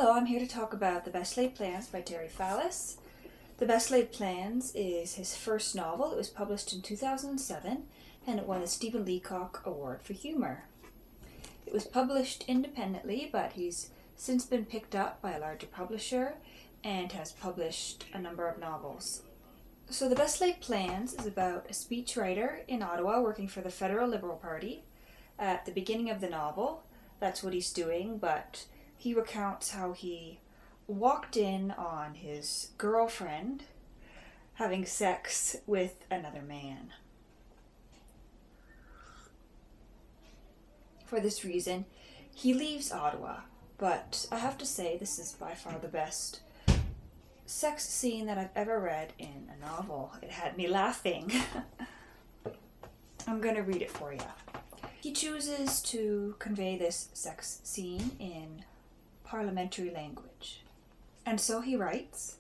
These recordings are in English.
Hello, I'm here to talk about The Best Laid Plans by Terry Fallis. The Best Laid Plans is his first novel. It was published in 2007 and it won the Stephen Leacock Award for Humor. It was published independently, but he's since been picked up by a larger publisher and has published a number of novels. So The Best Laid Plans is about a speechwriter in Ottawa working for the Federal Liberal Party. At the beginning of the novel, that's what he's doing, but he recounts how he walked in on his girlfriend having sex with another man. For this reason, he leaves Ottawa, but I have to say this is by far the best sex scene that I've ever read in a novel. It had me laughing. I'm going to read it for you. He chooses to convey this sex scene in parliamentary language. And so he writes,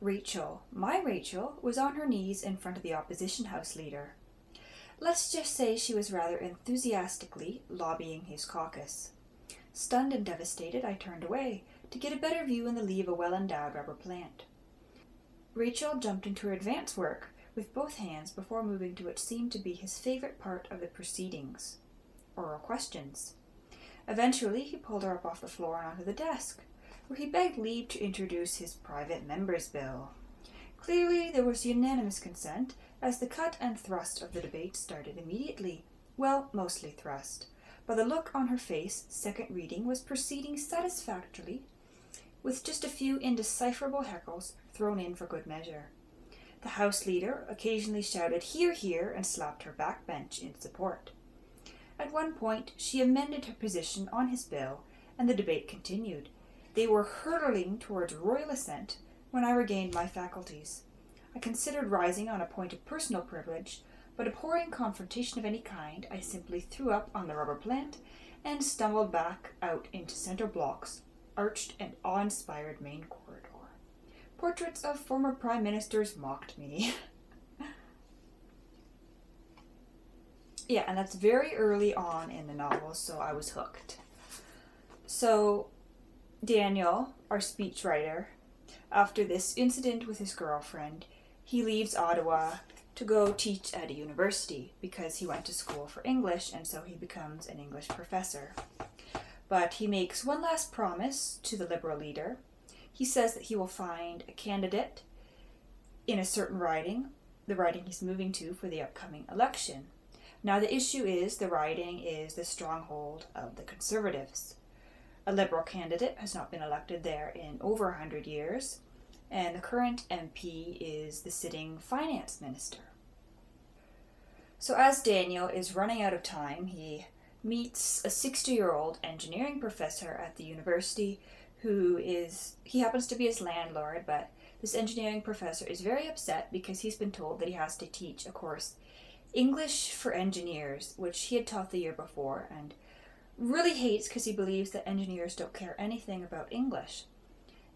Rachel, my Rachel, was on her knees in front of the opposition House leader. Let's just say she was rather enthusiastically lobbying his caucus. Stunned and devastated, I turned away to get a better view in the lee of a well-endowed rubber plant. Rachel jumped into her advance work with both hands before moving to what seemed to be his favorite part of the proceedings, oral questions. Eventually, he pulled her up off the floor and onto the desk, where he begged leave to introduce his private member's bill. Clearly, there was unanimous consent, as the cut and thrust of the debate started immediately. Well, mostly thrust. By the look on her face, second reading was proceeding satisfactorily, with just a few indecipherable heckles thrown in for good measure. The House leader occasionally shouted, "Hear, hear," and slapped her backbench in support. At one point, she amended her position on his bill, and the debate continued. They were hurtling towards royal assent when I regained my faculties. I considered rising on a point of personal privilege, but abhorring confrontation of any kind, I simply threw up on the rubber plant and stumbled back out into centre block's arched and awe-inspired main corridor. Portraits of former prime ministers mocked me. Yeah, and that's very early on in the novel, so I was hooked. So Daniel, our speechwriter, after this incident with his girlfriend, he leaves Ottawa to go teach at a university because he went to school for English, and so he becomes an English professor. But he makes one last promise to the Liberal leader. He says that he will find a candidate in a certain riding, the riding he's moving to for the upcoming election. Now the issue is the riding is the stronghold of the Conservatives. A Liberal candidate has not been elected there in over 100 years, and the current MP is the sitting finance minister. So as Daniel is running out of time, he meets a 60-year-old engineering professor at the university he happens to be his landlord, but this engineering professor is very upset because he's been told that he has to teach a course, English for Engineers, which he had taught the year before, and really hates because he believes that engineers don't care anything about English.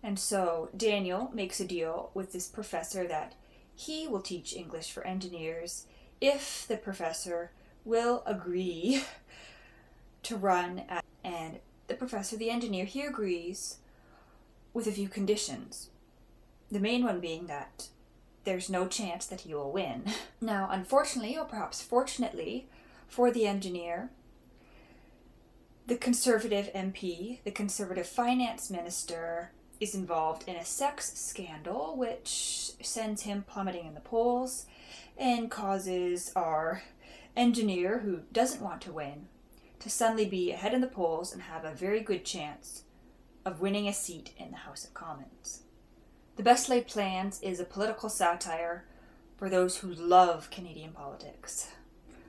And so Daniel makes a deal with this professor that he will teach English for Engineers if the professor will agree to run and the professor, the engineer, he agrees with a few conditions. The main one being that there's no chance that he will win. Now, unfortunately, or perhaps fortunately for the engineer, the Conservative MP, the Conservative finance minister, is involved in a sex scandal which sends him plummeting in the polls and causes our engineer, who doesn't want to win, to suddenly be ahead in the polls and have a very good chance of winning a seat in the House of Commons. The Best Laid Plans is a political satire for those who love Canadian politics.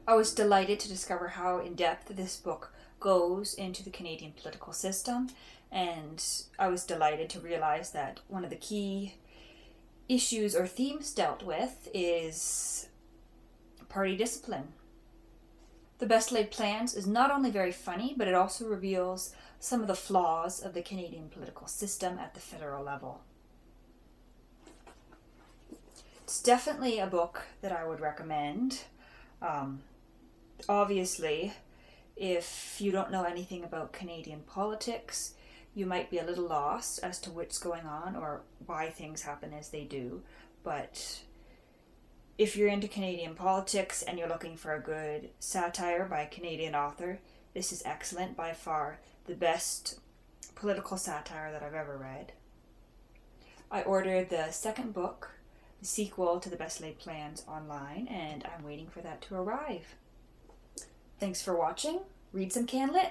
I was delighted to discover how in-depth this book goes into the Canadian political system, and I was delighted to realize that one of the key issues or themes dealt with is party discipline. The Best Laid Plans is not only very funny, but it also reveals some of the flaws of the Canadian political system at the federal level. It's definitely a book that I would recommend. Obviously, if you don't know anything about Canadian politics, You might be a little lost as to what's going on or why things happen as they do, but if you're into Canadian politics and you're looking for a good satire by a Canadian author, this is excellent, by far the best political satire that I've ever read. I ordered the second book, the sequel to The Best Laid Plans, online, and I'm waiting for that to arrive. Thanks for watching. Read some CanLit.